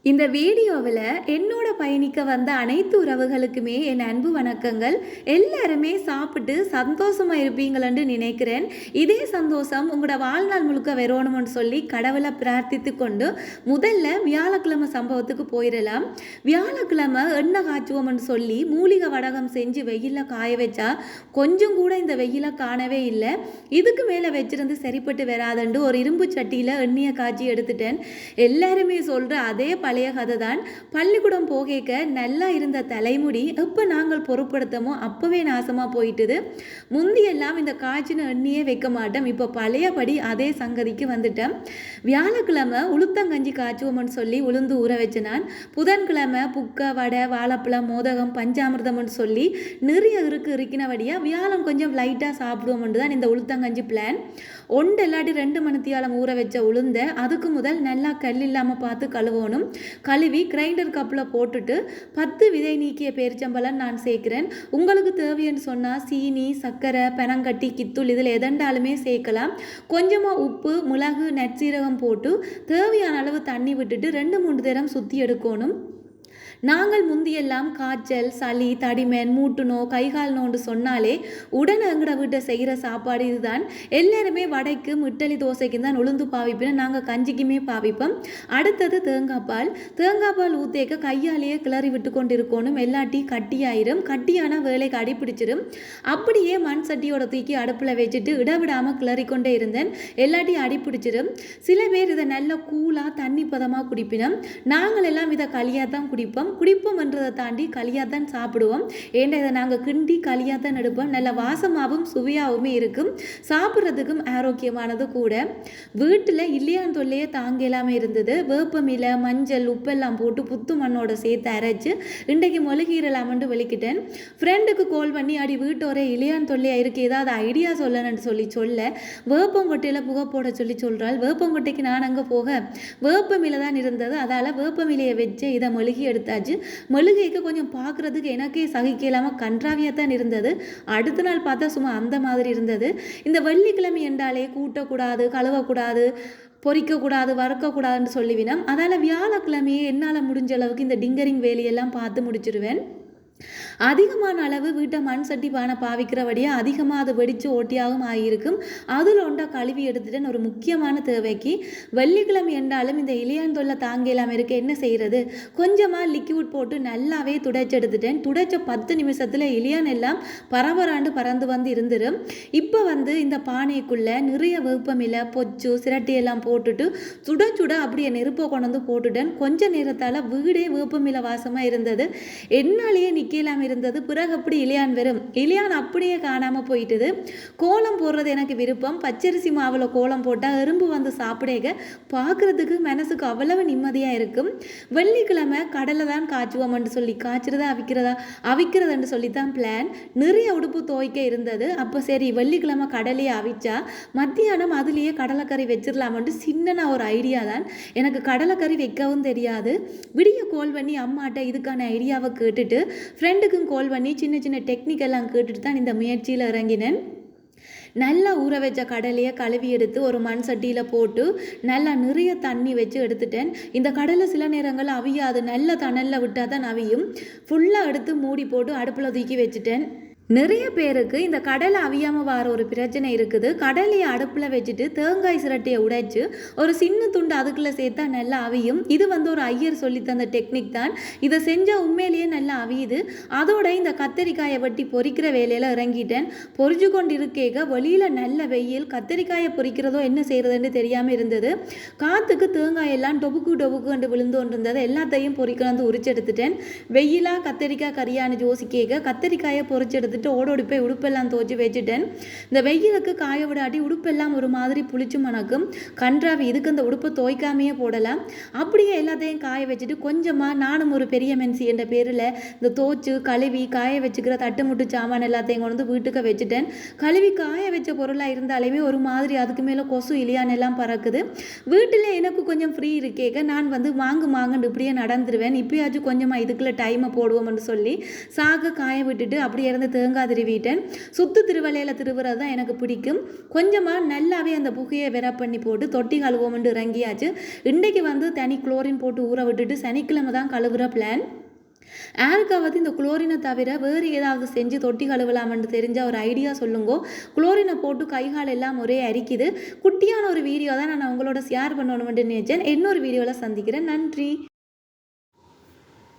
இந்த வீடியோவில் என்னோட பயணிக்க வந்த அனைத்து உறவுகளுக்குமே என் அன்பு வணக்கங்கள். எல்லாருமே சாப்பிட்டு சந்தோஷமாக இருப்பீங்களன்னு நினைக்கிறேன். இதே சந்தோஷம் உங்களோட வாழ்நாள் முழுக்க வரணும்னு சொல்லி கடவுளை பிரார்த்தித்து கொண்டு முதல்ல வியாழக்கிழமை சம்பவத்துக்கு போயிடலாம். வியாழக்கிழமை எண்ணெய் காய்ச்சுவோம்னு சொல்லி மூலிகை வடகம் செஞ்சு வெயிலில் காய வச்சா கொஞ்சம் கூட இந்த வெயிலை காணவே இல்லை. இதுக்கு மேலே வச்சிருந்து சரிப்பட்டு வராதுண்டு ஒரு இரும்பு சட்டியில் எண்ணெயை காய்ச்சி எடுத்துட்டேன். எல்லாருமே சொல்கிற அதே பழைய கதை தான். பள்ளிக்கூடம் போகேக்க நல்லா இருந்த தலைமுடி எப்போ நாங்கள் பொருட்படுத்தமோ அப்போவே நாசமாக போயிட்டுது. முந்தியெல்லாம் இந்த காய்ச்சின எண்ணெயே வைக்க மாட்டோம். இப்போ பழையபடி அதே சங்கதிக்கு வந்துட்டேன். வியாழக்கிழமை உளுத்தங்கஞ்சி காய்ச்சுவோம்னு சொல்லி உளுந்து ஊற வச்சு நான் புதன்கிழமை புக்க வடை வாழைப்பழம் மோதகம் பஞ்சாமிர்தம்னு சொல்லி நிறைய இருக்கினபடியாக வியாழம் கொஞ்சம் லைட்டாக சாப்பிடுவோம்னு தான் இந்த உளுத்தங்கஞ்சி பிளான். ஒன்று இல்லாட்டி 2 மணித்தியாலம் ஊற வச்ச உளுந்த அதுக்கு முதல் நல்லா கல் இல்லாமல் பார்த்து கழுவணும். கழுவி கிரைண்டர் கப்பில் போட்டுட்டு 10 விதை நீக்கிய பேரிச்சம்பழம் நான் சேர்க்கிறேன். உங்களுக்கு தேவைன்னு சொன்னால் சீனி சர்க்கரை பெனங்கட்டி கித்தூள் இதில் எதண்டாலுமே சேர்க்கலாம். கொஞ்சமாக உப்பு மிளகு நற்சீரகம் போட்டு தேவையான அளவு தண்ணி விட்டுட்டு 2-3 தரம் சுற்றி எடுக்கணும். நாங்கள் முந்தியெல்லாம் காய்ச்சல் சளி தடிமன் மூட்டுனோ கைகால் நோண்டு சொன்னாலே உடனே எங்கட வீட்டை செய்கிற சாப்பாடு இதுதான். எல்லாருமே வடைக்கும் இட்லி தோசைக்கும் தான் உளுந்து பாவிப்போம். நாங்கள் கஞ்சிக்குமே பாவிப்போம். அடுத்தது தேங்காய் பால் ஊற்றேக்க கையாலேயே கிளறி விட்டு கொண்டு இருக்கணும். எல்லாட்டி கட்டியாயிரும். கட்டியான வேலைக்கு அடிப்பிடிச்சிடும். அப்படியே மண் சட்டியோட தூக்கி அடுப்பில் வச்சுட்டு இடவிடாமல் கிளறிக்கொண்டே இருந்தேன். எல்லாட்டி அடிப்பிடிச்சிடும். சில பேர் இதை நல்ல கூலாக தண்ணி பதமாக குடிப்பினோம். நாங்கள் எல்லாம் இதை களியாக தான் குடிப்போம். என்றதை தாண்டி களியாக தான் சாப்பிடுவோம். ஏன்னா இதை நாங்கள் கிண்டி களியாக தான் எடுப்போம். நல்ல வாசமாகவும் சுவையாகவுமே இருக்கும். சாப்பிட்றதுக்கும் ஆரோக்கியமானது கூட. வீட்டில் இல்லையான் தொல்லையே தாங்க இல்லாமல் இருந்தது. வேப்பமிலை மஞ்சள் உப்பெல்லாம் போட்டு புத்து மண்ணோட சேர்த்து அரைச்சி இன்றைக்கு மொழுகீரலாமன்ட்டு வெளிக்கிட்டேன். ஃப்ரெண்டுக்கு கால் பண்ணி அடி வீட்டோரே இல்லையான் தொல்லையாக இருக்குது ஏதாவது ஐடியா சொல்லணும்னு சொல்ல வேப்பங்கொட்டையில் புகை போட சொல்கிறாள். வேப்பங்கொட்டைக்கு நான் அங்கே போக வேப்பமிலை தான் இருந்தது. அதால் வேப்பமிலையை வச்சு இதை மொழுகி எடுத்தாச்சு. மெழுகைக்கு கொஞ்சம் பார்க்குறதுக்கு எனக்கே சகிக்க இல்லாமல் கன்றாவியாக தான் இருந்தது. அடுத்த நாள் பார்த்தா சும்மா அந்த மாதிரி இருந்தது. இந்த வெள்ளிக்கிழமை என்றாலே கூட்டக்கூடாது கழுவக்கூடாது பொறிக்கக்கூடாது வறுக்கக்கூடாதுன்னு சொல்லிவினோம். அதால் வியாழக்கிழமையே என்னால் முடிஞ்ச அளவுக்கு இந்த டிங்கரிங் வேலையெல்லாம் பார்த்து முடிச்சிடுவேன். அதிகமான அளவு வீட்டை மண் சட்டி பானை பாவிக்கிறபடியாக அதிகமாக அது வெடித்து ஓட்டியாகவும் ஆகியிருக்கும். அதில் ஒன்றா கழுவி எடுத்துட்டேன். ஒரு முக்கியமான தேவைக்கு வெள்ளிக்கிழமை என்றாலும் இந்த இளையாந்தொல்லை தாங்க இல்லாமல் இருக்க என்ன செய்கிறது, கொஞ்சமாக லிக்விட் போட்டு நல்லாவே துடைச்சி எடுத்துட்டேன். துடைச்ச 10 நிமிஷத்தில் இளையான் எல்லாம் பரவராண்டு பறந்து வந்து இருந்துடும். இப்போ இந்த பானைக்குள்ளே நிறைய வேப்பமிலை பொச்சு சிரட்டியெல்லாம் போட்டுட்டு சுட அப்படியே நெருப்பை கொண்டு வந்து போட்டுட்டேன். கொஞ்ச நேரத்தால் வீடே வேப்பமிலை வாசமாக இருந்தது. என்னாலேயே நிற்கலாமல் இருந்தது. பிறகு அப்படி இளையான் வரும். இளையான் அப்படியே காணாமல் போயிட்டுது. கோலம் போடுறது எனக்கு விருப்பம். பச்சரிசி மாவில் கோலம் போட்டால் எறும்பு வந்து சாப்பிடேக பார்க்குறதுக்கு மனசுக்கு அவ்வளவு நிம்மதியாக இருக்கும். வெள்ளிக்கிழமை கடலை தான் காய்ச்சுவோம்னு சொல்லி காய்ச்சிறதா அவிக்கிறதுன்னு சொல்லி தான் பிளான். நிறைய உடுப்பு துவைக்க இருந்தது. அப்போ சரி வெள்ளிக்கிழமை கடலையை அவிச்சா மத்தியானம் அதுலேயே கடலைக்கறி வச்சிடலாமன்ட்டு சின்ன ஒரு ஐடியா தான். எனக்கு கடலைக்கறி வைக்கவும் தெரியாது. விடிய கோல் பண்ணி அம்மாட்ட இதுக்கான ஐடியாவை கேட்டுட்டு ஃப்ரெண்டுக்கும் கால் பண்ணி சின்ன டெக்னிக் எல்லாம் கேட்டுட்டு தான் இந்த முயற்சியில் இறங்கினேன். நல்லா ஊற வச்ச கடலையை கழுவி எடுத்து ஒரு மண் சட்டியில் போட்டு நல்லா நிறைய தண்ணி வச்சு எடுத்துட்டேன். இந்த கடலை சில நேரங்கள் அவியாது. நல்ல தணலில் விட்டால் தான் அவியும். ஃபுல்லாக எடுத்து மூடி போட்டு அடுப்பில் தூக்கி வச்சுட்டேன். நிறைய பேருக்கு இந்த கடலை அவியாமல் வர ஒரு பிரச்சனை இருக்குது. கடலையை அடுப்பில் வச்சுட்டு தேங்காய் சிரட்டியை உடைச்சு ஒரு சின்ன துண்டு அதுக்குள்ளே சேர்த்தா நல்லா அவியும். இது ஒரு ஐயர் சொல்லி தந்த டெக்னிக் தான். இதை செஞ்சால் உண்மையிலேயே நல்லா அவியுது. அதோட இந்த கத்தரிக்காயை வெட்டி பொரிக்கிற வேலையில் இறங்கிட்டேன். பொரிச்சு கொண்டு இருக்கேக்க வெளியில் நல்ல வெயில். கத்தரிக்காயை பொரிக்கிறதோ என்ன செய்கிறதுன்னு தெரியாமல் இருந்தது. காற்றுக்கு தேங்காயெல்லாம் டொபுக்கு கண்டு விழுந்து கொண்டிருந்தது. எல்லாத்தையும் பொரிக்கலந்து உரிச்செடுத்துட்டேன். வெயிலாக கத்தரிக்காய் கறியான்னு யோசிக்கேக்க கத்தரிக்காயை பொரிச்செடுத்து ஓடோடி போய் உடுப்பெல்லாம் துவச்சி வச்சுட்டேன். இந்த வெயிலுக்கு காய விடாட்டி உடுப்பெல்லாம் ஒரு மாதிரி புளிச்சு மணக்கும். கன்றாவி. இதுக்கு இந்த உடுப்பை துவைக்காமையே போடலாம். அப்படியே எல்லாத்தையும் காய வச்சுட்டு கொஞ்சமாக நானும் ஒரு பெரிய மென்சி என்ற பேரில் இந்த தோச்சு கழுவி காய வச்சுக்கிற தட்டுமுட்டு சாமான் எல்லாத்தையும் கொண்டு வந்து வீட்டுக்கு வச்சுட்டேன். கழுவி காய வச்ச பொருளாக இருந்தாலுமே ஒரு மாதிரி அதுக்கு மேலே கொசு இலியான் எல்லாம் பறக்குது. வீட்டில் எனக்கு கொஞ்சம் ஃப்ரீ இருக்கேக்க நான் வாங்குன்னு இப்படியே நடந்துருவேன். இப்பயாச்சும் கொஞ்சமாக இதுக்குள்ளே டைமை போடுவோம்னு சொல்லி சாக காய விட்டுட்டு அப்படியே இருந்து தேங்காய் திருவிட்டேன். சுத்து திருவலையில் திருவுறது தான் எனக்கு பிடிக்கும். கொஞ்சமாக நல்லாவே அந்த புகையை வெற பண்ணி போட்டு தொட்டி கழுவோம்னு இறங்கியாச்சு. இன்றைக்கு வந்து தனி குளோரின் போட்டு ஊற விட்டுட்டு சனிக்கிழமை தான் கழுவுற பிளான். யாருக்காவது இந்த குளோரினை தவிர வேறு ஏதாவது செஞ்சு தொட்டி கழுவலாம்னு தெரிஞ்ச ஒரு ஐடியா சொல்லுங்க. குளோரினை போட்டு கைகால் எல்லாம் ஒரே அரிக்குது. குட்டியான ஒரு வீடியோ தான் நான் உங்களோட ஷேர் பண்ணணும்னு நினைச்சேன். இன்னொரு வீடியோவில் சந்திக்கிறேன். நன்றி.